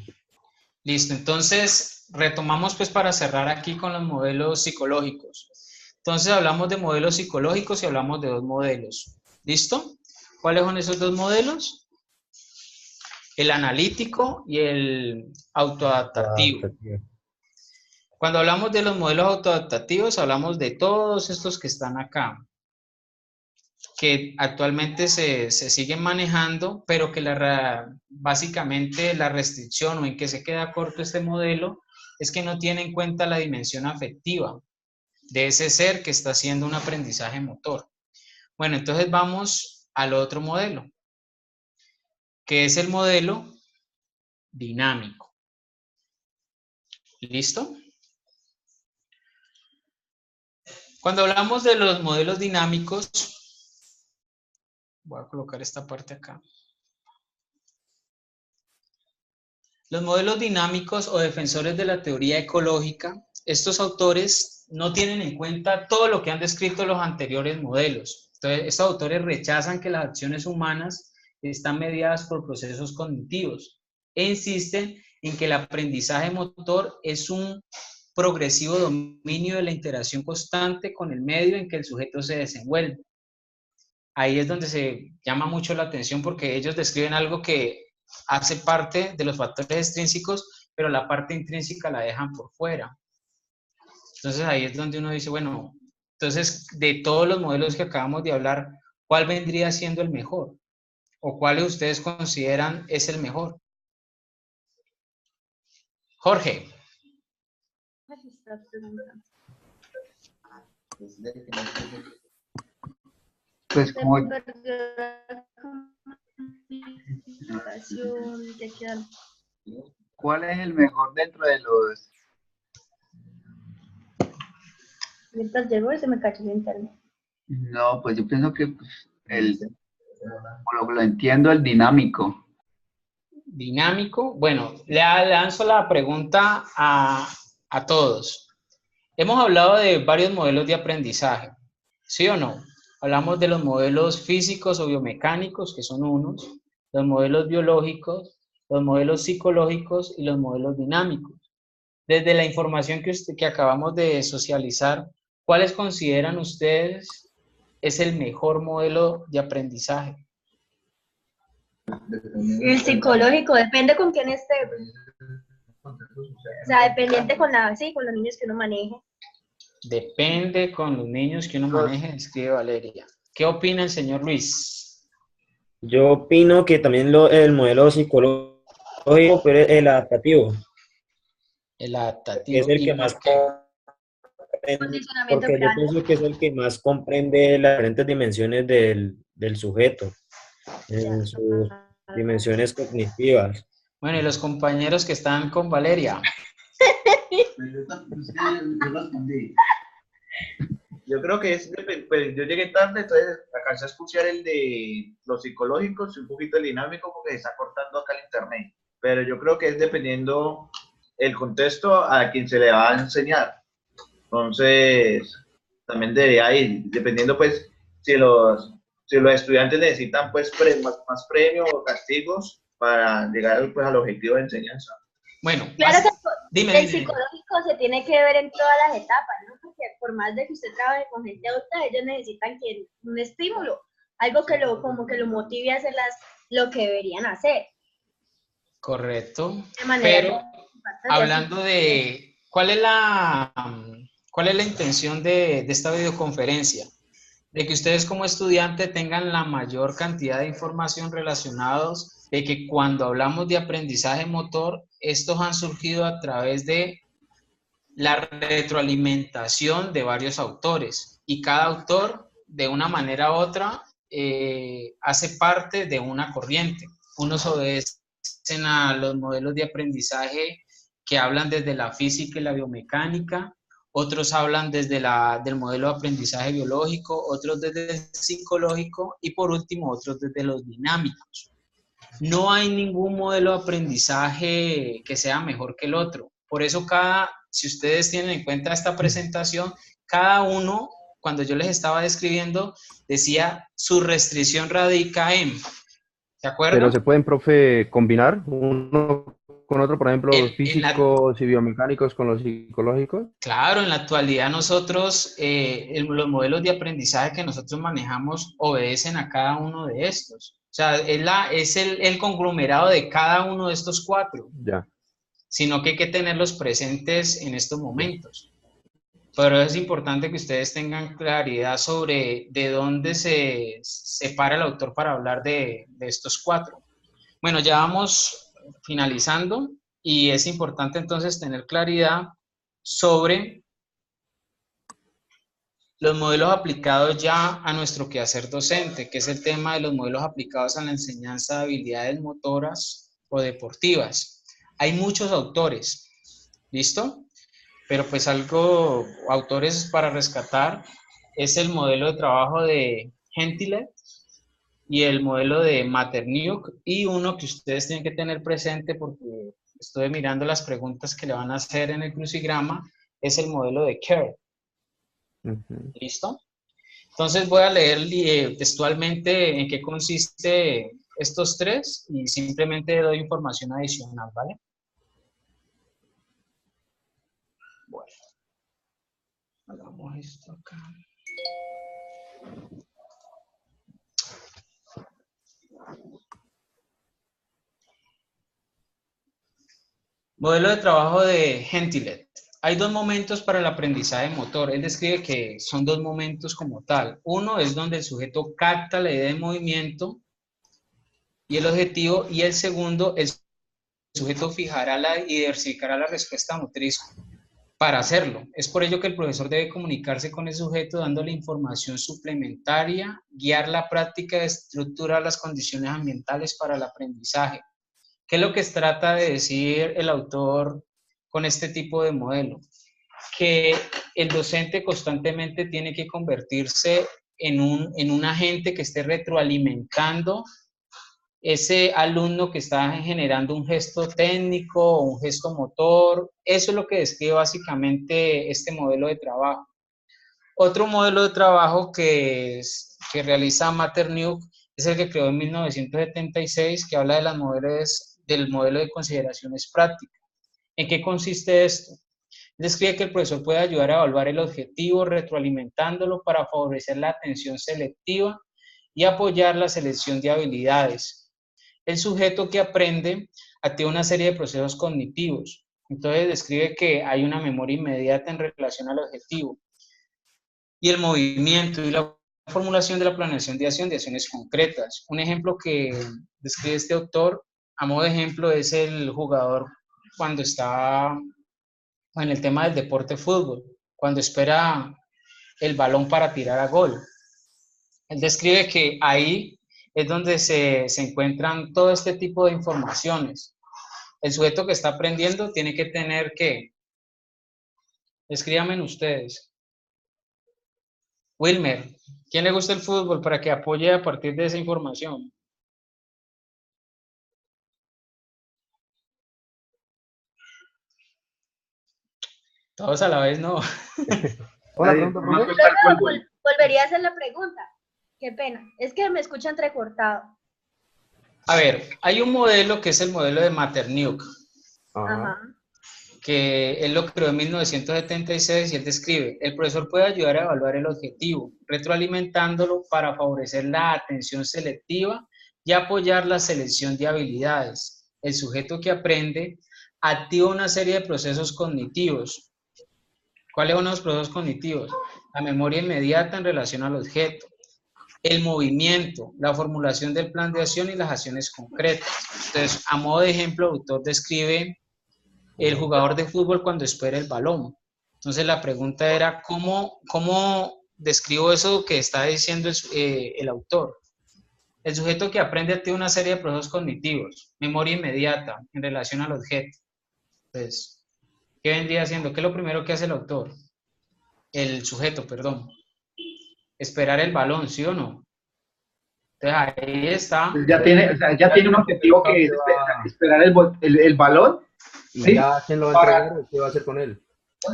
Listo, entonces retomamos pues para cerrar aquí con los modelos psicológicos. Entonces hablamos de modelos psicológicos y hablamos de dos modelos. ¿Listo? ¿Cuáles son esos dos modelos? El analítico y el autoadaptativo. Cuando hablamos de los modelos autoadaptativos, hablamos de todos estos que están acá, que actualmente se siguen manejando, pero que básicamente la restricción o en que se queda corto este modelo es que no tiene en cuenta la dimensión afectiva de ese ser que está haciendo un aprendizaje motor. Bueno, entonces vamos al otro modelo, que es el modelo dinámico. ¿Listo? Cuando hablamos de los modelos dinámicos, voy a colocar esta parte acá. Los modelos dinámicos o defensores de la teoría ecológica, estos autores no tienen en cuenta todo lo que han descrito los anteriores modelos. Entonces, estos autores rechazan que las acciones humanas están mediadas por procesos cognitivos e insisten en que el aprendizaje motor es un progresivo dominio de la interacción constante con el medio en que el sujeto se desenvuelve. Ahí es donde se llama mucho la atención porque ellos describen algo que hace parte de los factores extrínsecos, pero la parte intrínseca la dejan por fuera. Entonces ahí es donde uno dice, bueno, entonces de todos los modelos que acabamos de hablar, ¿cuál vendría siendo el mejor? ¿O cuáles ustedes consideran es el mejor? Jorge. Pues como ¿cuál es el mejor dentro de los? Mientras llegó y se me cayó el internet. No, pues yo pienso que pues, por lo que lo entiendo, el dinámico. Dinámico. Bueno, le lanzo la pregunta a todos. Hemos hablado de varios modelos de aprendizaje, ¿sí o no? Hablamos de los modelos físicos o biomecánicos, que son unos, los modelos biológicos, los modelos psicológicos y los modelos dinámicos. Desde la información que acabamos de socializar, ¿cuáles consideran ustedes es el mejor modelo de aprendizaje? El psicológico, depende con quién esté. O sea, dependiente con con los niños que uno maneje. Depende con los niños que uno maneje, escribe Valeria. ¿Qué opina el señor Luis? Yo opino que también el modelo psicológico, pero el adaptativo, El que es adaptativo. el ¿Y que más por qué? comprende, Condicionamiento porque yo claro. pienso que es el que más comprende las diferentes dimensiones del sujeto, en sus dimensiones cognitivas. Bueno, y los compañeros que están con Valeria. Yo respondí. Yo creo que pues yo llegué tarde, entonces alcancé a escuchar el de los psicológicos y un poquito el dinámico porque se está cortando acá el internet. Pero yo creo que es dependiendo el contexto a quien se le va a enseñar. Entonces, también debería ir, dependiendo pues si los estudiantes necesitan pues más premios o castigos para llegar pues al objetivo de enseñanza. Bueno, Claro que dime. el psicológico se tiene que ver en todas las etapas, ¿no? Porque por más de que usted trabaje con gente adulta, ellos necesitan un estímulo, algo que como que lo motive a hacer lo que deberían hacer. Correcto. De manera Pero hablando de cuál es la intención de esta videoconferencia, de que ustedes como estudiantes tengan la mayor cantidad de información relacionados de que cuando hablamos de aprendizaje motor, estos han surgido a través de la retroalimentación de varios autores y cada autor de una manera u otra hace parte de una corriente. Unos obedecen a los modelos de aprendizaje que hablan desde la física y la biomecánica, otros hablan desde del modelo de aprendizaje biológico, otros desde el psicológico y por último otros desde los dinámicos. No hay ningún modelo de aprendizaje que sea mejor que el otro. Por eso si ustedes tienen en cuenta esta presentación, cada uno, cuando yo les estaba describiendo, decía su restricción radica en, ¿de acuerdo? Pero se pueden, profe, combinar uno con otro, por ejemplo, los físicos y biomecánicos con los psicológicos. Claro, en la actualidad nosotros, los modelos de aprendizaje que nosotros manejamos obedecen a cada uno de estos. O sea, es el conglomerado de cada uno de estos cuatro. Ya. Sino que hay que tenerlos presentes en estos momentos. Pero es importante que ustedes tengan claridad sobre de dónde se separa el autor para hablar de estos cuatro. Bueno, ya vamos finalizando y es importante entonces tener claridad sobre los modelos aplicados ya a nuestro quehacer docente, que es el tema de los modelos aplicados a la enseñanza de habilidades motoras o deportivas. Hay muchos autores, ¿listo? Pero pues autores para rescatar es el modelo de trabajo de Gentile y el modelo de Materniuk y uno que ustedes tienen que tener presente porque estoy mirando las preguntas que le van a hacer en el crucigrama, es el modelo de Kerr. ¿Listo? Entonces voy a leer textualmente en qué consiste estos tres y simplemente doy información adicional, ¿vale? Bueno, hagamos esto acá. Modelo de trabajo de Gentilet. Hay dos momentos para el aprendizaje motor. Él describe que son dos momentos como tal. Uno es donde el sujeto capta la idea de movimiento y el objetivo, y el segundo, el sujeto fijará y diversificará la respuesta motriz para hacerlo. Es por ello que el profesor debe comunicarse con el sujeto dándole información suplementaria, guiar la práctica y estructurar las condiciones ambientales para el aprendizaje. ¿Qué es lo que trata de decir el autor con este tipo de modelo? Que el docente constantemente tiene que convertirse en un agente que esté retroalimentando ese alumno que está generando un gesto técnico o un gesto motor. Eso es lo que describe básicamente este modelo de trabajo. Otro modelo de trabajo que realiza Materniuk es el que creó en 1976, que habla de del modelo de consideraciones prácticas. ¿En qué consiste esto? Describe que el profesor puede ayudar a evaluar el objetivo retroalimentándolo para favorecer la atención selectiva y apoyar la selección de habilidades. El sujeto que aprende activa una serie de procesos cognitivos. Entonces describe que hay una memoria inmediata en relación al objetivo y el movimiento y la formulación de la planeación de acciones concretas. Un ejemplo que describe este autor, a modo de ejemplo, es el jugador cuando está en el tema del deporte fútbol, cuando espera el balón para tirar a gol. Él describe que ahí es donde se encuentran todo este tipo de informaciones. El sujeto que está aprendiendo tiene que tener que, escríbanme ustedes. Wilmer, ¿quién le gusta el fútbol para que apoye a partir de esa información? Todos a la vez, no. Hola, Volvería a hacer la pregunta. Qué pena. Es que me escucha entrecortado. A ver, hay un modelo que es el modelo de Materniuk, Ajá. que él lo creó en 1976 y él describe, el profesor puede ayudar a evaluar el objetivo, retroalimentándolo para favorecer la atención selectiva y apoyar la selección de habilidades. El sujeto que aprende activa una serie de procesos cognitivos. ¿Cuáles son los procesos cognitivos? La memoria inmediata en relación al objeto, el movimiento, la formulación del plan de acción y las acciones concretas. Entonces, a modo de ejemplo, el autor describe el jugador de fútbol cuando espera el balón. Entonces, la pregunta era, ¿cómo describo eso que está diciendo el autor? El sujeto que aprende activa una serie de procesos cognitivos, memoria inmediata en relación al objeto. Entonces, ¿qué vendría haciendo? ¿Qué es lo primero que hace el autor? El sujeto, perdón. Esperar el balón, ¿sí o no? Entonces ahí está. Ya tiene, o sea, ya tiene un objetivo que es esperar el balón. ¿Y ¿sí? ya quién lo va a entregar o qué va a hacer con él?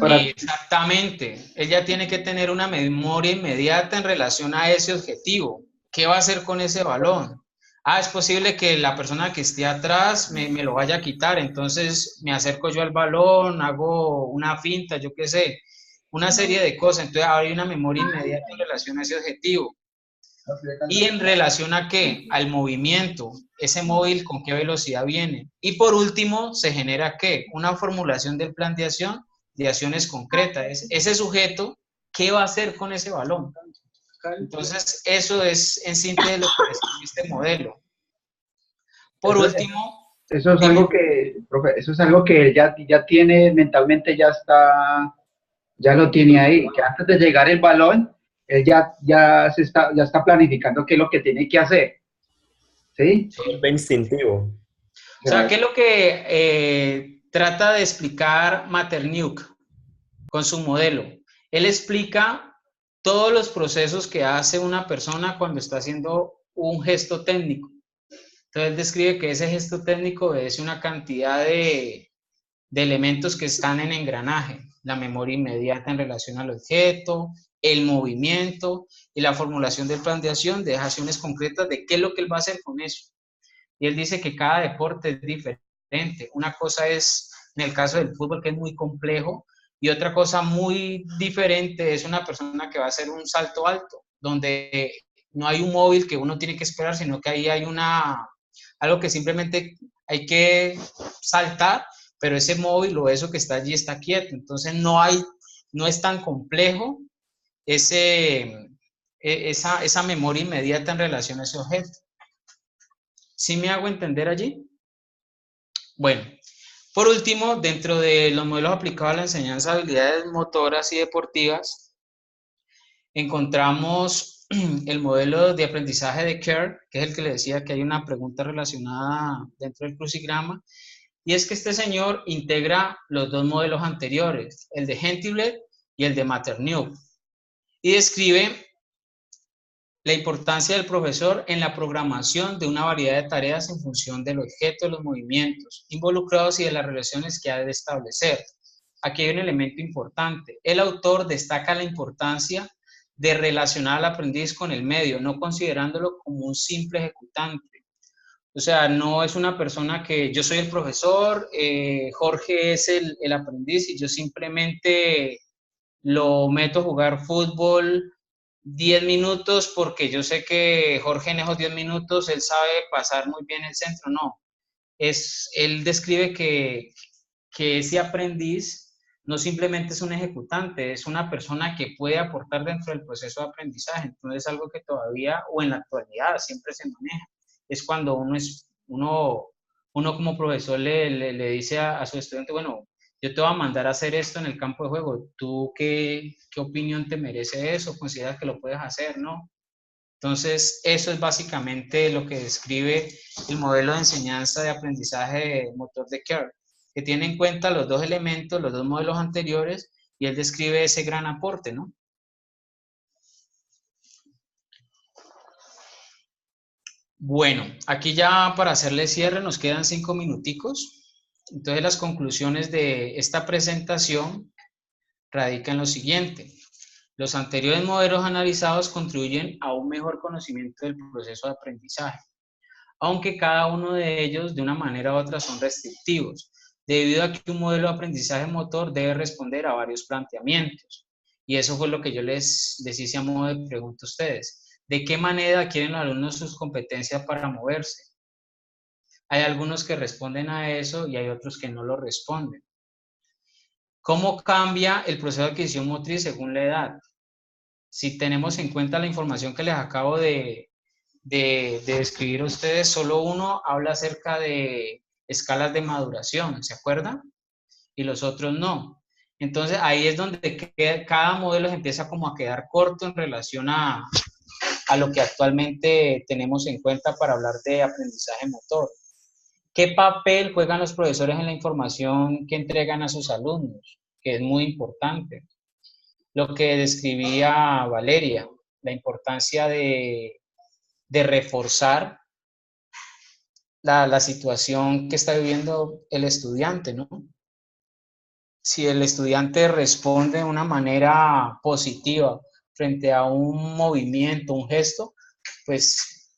Exactamente. Ella tiene que tener una memoria inmediata en relación a ese objetivo. ¿Qué va a hacer con ese balón? Es posible que la persona que esté atrás me lo vaya a quitar, entonces me acerco yo al balón, hago una finta, yo qué sé, una serie de cosas. Entonces hay una memoria inmediata en relación a ese objetivo. ¿Y en relación a qué? Al movimiento, ese móvil con qué velocidad viene. Y por último, se genera ¿qué? Una formulación del plan de acción, de acciones concretas. Ese sujeto, ¿qué va a hacer con ese balón? Entonces, eso es en síntesis lo que describe este modelo. Por último... Eso es algo que, profe, eso es algo que él ya tiene mentalmente, ya lo tiene ahí, que antes de llegar el balón, él ya está planificando qué es lo que tiene que hacer. ¿Sí? Es instintivo. O sea, ¿qué es lo que trata de explicar Materniuk con su modelo? Él explica todos los procesos que hace una persona cuando está haciendo un gesto técnico. Entonces describe que ese gesto técnico es una cantidad de elementos que están en engranaje. La memoria inmediata en relación al objeto, el movimiento y la formulación del plan de acción, de acciones concretas de qué es lo que él va a hacer con eso. Y él dice que cada deporte es diferente. Una cosa es, en el caso del fútbol, que es muy complejo, y otra cosa muy diferente es una persona que va a hacer un salto alto, donde no hay un móvil que uno tiene que esperar, sino que ahí hay algo que simplemente hay que saltar pero ese móvil o eso que está allí está quieto. Entonces no es tan complejo esa memoria inmediata en relación a ese objeto. ¿Sí me hago entender allí? Bueno, por último, dentro de los modelos aplicados a la enseñanza de habilidades motoras y deportivas, encontramos el modelo de aprendizaje de Kerr, que es el que le decía que hay una pregunta relacionada dentro del crucigrama, y es que este señor integra los dos modelos anteriores, el de Gentiblet y el de Maternew, y describe la importancia del profesor en la programación de una variedad de tareas en función del objeto, de los movimientos involucrados y de las relaciones que ha de establecer. Aquí hay un elemento importante. El autor destaca la importancia de relacionar al aprendiz con el medio, no considerándolo como un simple ejecutante. O sea, no es una persona que yo soy el profesor, Jorge es el aprendiz y yo simplemente lo meto a jugar fútbol 10 minutos porque yo sé que Jorge en esos 10 minutos él sabe pasar muy bien el centro. No, él describe que ese aprendiz no simplemente es un ejecutante, es una persona que puede aportar dentro del proceso de aprendizaje. Entonces es algo que todavía o en la actualidad siempre se maneja. Es cuando uno como profesor le dice a su estudiante, bueno, yo te voy a mandar a hacer esto en el campo de juego. ¿Tú qué opinión te merece eso? ¿Consideras que lo puedes hacer, no? Entonces, eso es básicamente lo que describe el modelo de enseñanza de aprendizaje motor de Kerr, que tiene en cuenta los dos elementos, los dos modelos anteriores, y él describe ese gran aporte, ¿no? Bueno, aquí ya para hacerle cierre nos quedan 5 minuticos. Entonces, las conclusiones de esta presentación radican en lo siguiente. Los anteriores modelos analizados contribuyen a un mejor conocimiento del proceso de aprendizaje, aunque cada uno de ellos de una manera u otra son restrictivos, debido a que un modelo de aprendizaje motor debe responder a varios planteamientos. Y eso fue lo que yo les hice a modo de pregunta a ustedes. ¿De qué manera adquieren los alumnos sus competencias para moverse? Hay algunos que responden a eso y hay otros que no lo responden. ¿Cómo cambia el proceso de adquisición motriz según la edad? Si tenemos en cuenta la información que les acabo de describir a ustedes, solo uno habla acerca de escalas de maduración, ¿se acuerdan? Y los otros no. Entonces ahí es donde cada modelo empieza como a quedar corto en relación a lo que actualmente tenemos en cuenta para hablar de aprendizaje motor. ¿Qué papel juegan los profesores en la información que entregan a sus alumnos? Que es muy importante. Lo que describía Valeria, la importancia de reforzar la situación que está viviendo el estudiante, ¿no? Si el estudiante responde de una manera positiva frente a un movimiento, un gesto, pues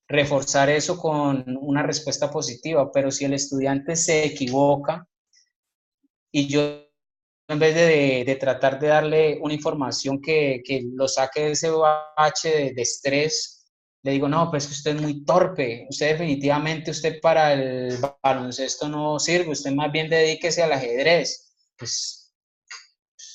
reforzar eso con una respuesta positiva. Pero si el estudiante se equivoca y yo en vez de tratar de darle una información que lo saque de ese bache de estrés, le digo, no, pues que usted es muy torpe, usted definitivamente, usted para el baloncesto no sirve, usted más bien dedíquese al ajedrez. Pues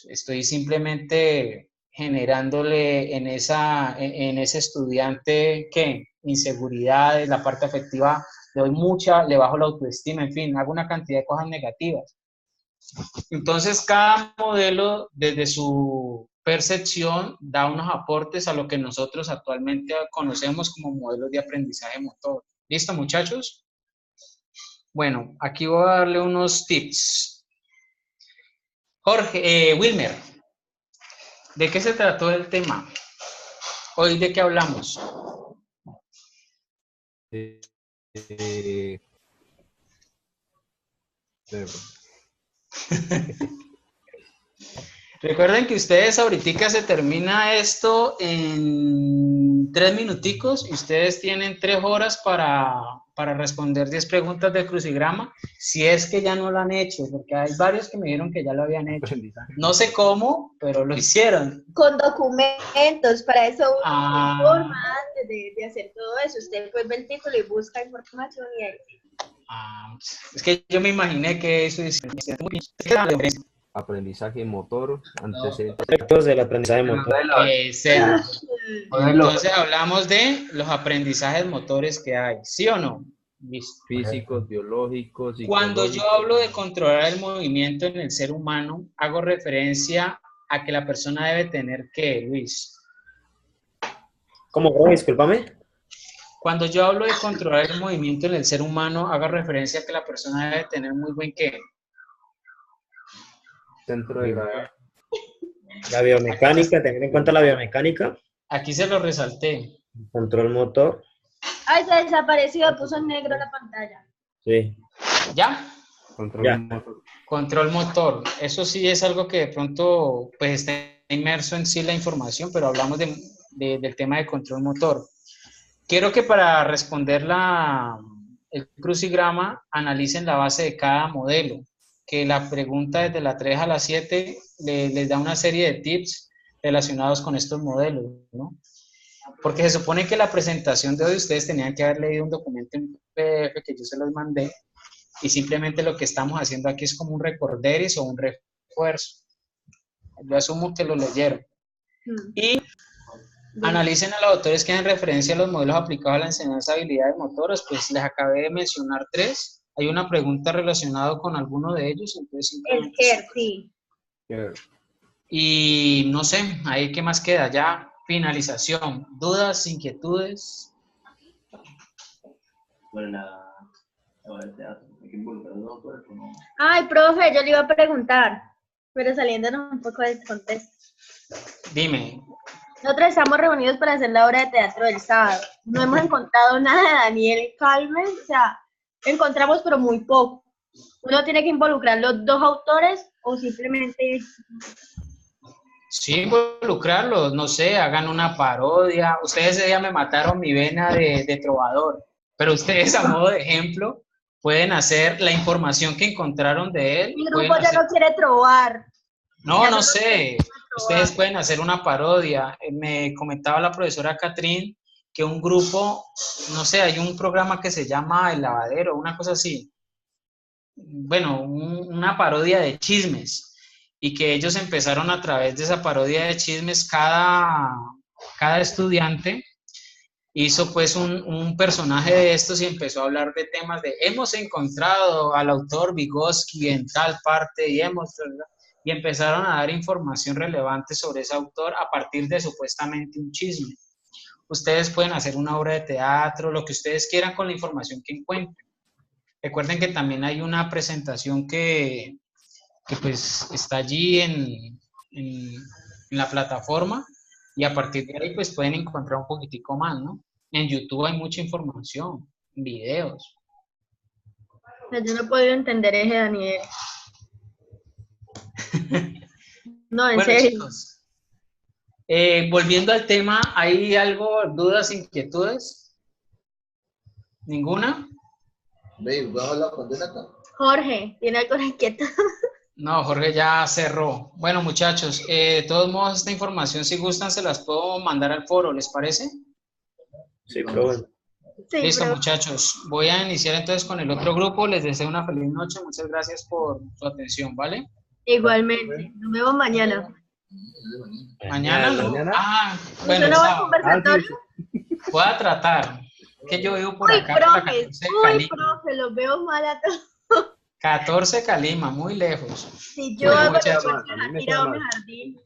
estoy simplemente generándole en ese estudiante, ¿qué? Inseguridades, la parte afectiva, le bajo la autoestima, en fin, hago una cantidad de cosas negativas. Entonces, cada modelo, desde su percepción, da unos aportes a lo que nosotros actualmente conocemos como modelos de aprendizaje motor. ¿Listo, muchachos? Bueno, aquí voy a darle unos tips. Jorge, Wilmer, ¿de qué se trató el tema? ¿Hoy de qué hablamos? Recuerden que ustedes ahorita se termina esto en 3 minuticos y ustedes tienen 3 horas para responder 10 preguntas del crucigrama, si es que ya no lo han hecho, porque hay varios que me dijeron que ya lo habían hecho. No sé cómo, pero lo hicieron. Con documentos, para eso uno informa antes de hacer todo eso. Usted pues ve el título y busca información y ahí. Es que yo me imaginé que eso es... Aprendizaje motor, antecedentes. Aspectos del aprendizaje motor. Entonces hablamos de los aprendizajes motores que hay, ¿sí o no? Listo. Físicos, biológicos, Cuando yo psicológicos. hablo de controlar el movimiento en el ser humano, hago referencia a que la persona debe tener ¿qué, Luis? ¿Cómo? Discúlpame. Cuando yo hablo de controlar el movimiento en el ser humano, hago referencia a que la persona debe tener muy buen ¿qué? Centro de gravedad. La biomecánica, tener en cuenta la biomecánica, Aquí se lo resalté. control motor. Ay, se desapareció, puso en negro la pantalla. Sí. ¿Ya? Control Ya. motor. Control motor. Eso sí es algo que de pronto pues está inmerso en sí la información, pero hablamos del tema de control motor. Quiero que para responder el crucigrama analicen la base de cada modelo, que la pregunta desde la 3 a la 7 les da una serie de tips relacionados con estos modelos, ¿no? Porque se supone que la presentación de hoy ustedes tenían que haber leído un documento en PDF que yo se los mandé y simplemente lo que estamos haciendo aquí es como un recorderis o un refuerzo. Yo asumo que lo leyeron. Y analicen a los autores que hacen referencia a los modelos aplicados a la enseñanza de habilidades motoras, pues les acabé de mencionar 3. Hay una pregunta relacionada con alguno de ellos, entonces El GER, sí. Y no sé, ahí qué más queda, ya finalización, dudas, inquietudes. Bueno, la obra de teatro, hay que involucrar a los autores, ¿o no? Ay, profe, yo le iba a preguntar, pero saliéndonos un poco del contexto. Dime. Nosotros estamos reunidos para hacer la obra de teatro del sábado. No hemos encontrado nada de Daniel Calmes, o sea, encontramos pero muy poco. Uno tiene que involucrar los 2 autores o simplemente... Sí, involucrarlos, no sé, hagan una parodia. Ustedes ese día me mataron mi vena de trovador, pero ustedes a modo de ejemplo pueden hacer la información que encontraron de él. Mi grupo ya no quiere trovar. No sé, ustedes pueden hacer una parodia. Me comentaba la profesora Catrín que un grupo, no sé, hay un programa que se llama El Lavadero, una cosa así. Bueno, una parodia de chismes. Y que ellos empezaron a través de esa parodia de chismes, cada estudiante hizo pues un personaje de estos y empezó a hablar de temas de hemos encontrado al autor Vygotsky en tal parte y empezaron a dar información relevante sobre ese autor a partir de supuestamente un chisme. Ustedes pueden hacer una obra de teatro, lo que ustedes quieran con la información que encuentren. Recuerden que también hay una presentación que pues está allí en la plataforma y a partir de ahí pues pueden encontrar un poquitico más, ¿no? En YouTube hay mucha información, videos. Yo no he podido entender ese Daniel. No, en Bueno, serio. chicos, volviendo al tema, ¿hay algo, dudas, inquietudes? ¿Ninguna? Ve, ¿vas a hablar con Jonathan? Jorge, ¿tiene algo inquieto? No, Jorge ya cerró. Bueno, muchachos, de todos modos, esta información, si gustan, se las puedo mandar al foro, ¿les parece? Sí, pero bueno. Sí, Listo, pero... muchachos. Voy a iniciar entonces con el otro grupo. Les deseo una feliz noche. Muchas gracias por su atención, ¿vale? Igualmente. Nos vemos mañana. Mañana. Mañana. Ah, bueno, ¿Usted no va al sábado. conversatorio? Voy a tratar. Que yo vivo por Uy, acá, por la profe, 14 de uy, Calima. profe, los veo mal a todos. 14 Calima, muy lejos. Si yo Bueno, hago muchachos, el tirado mi jardín.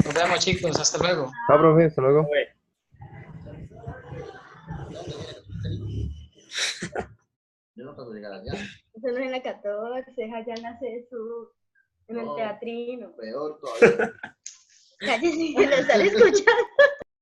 nos vemos, chicos. Hasta luego. Chao, profe, hasta luego. Yo no puedo llegar allá. Eso no es en la 14, es allá en la CSU, en el No. teatrino. Peor todavía. Cállese, que lo están escuchando.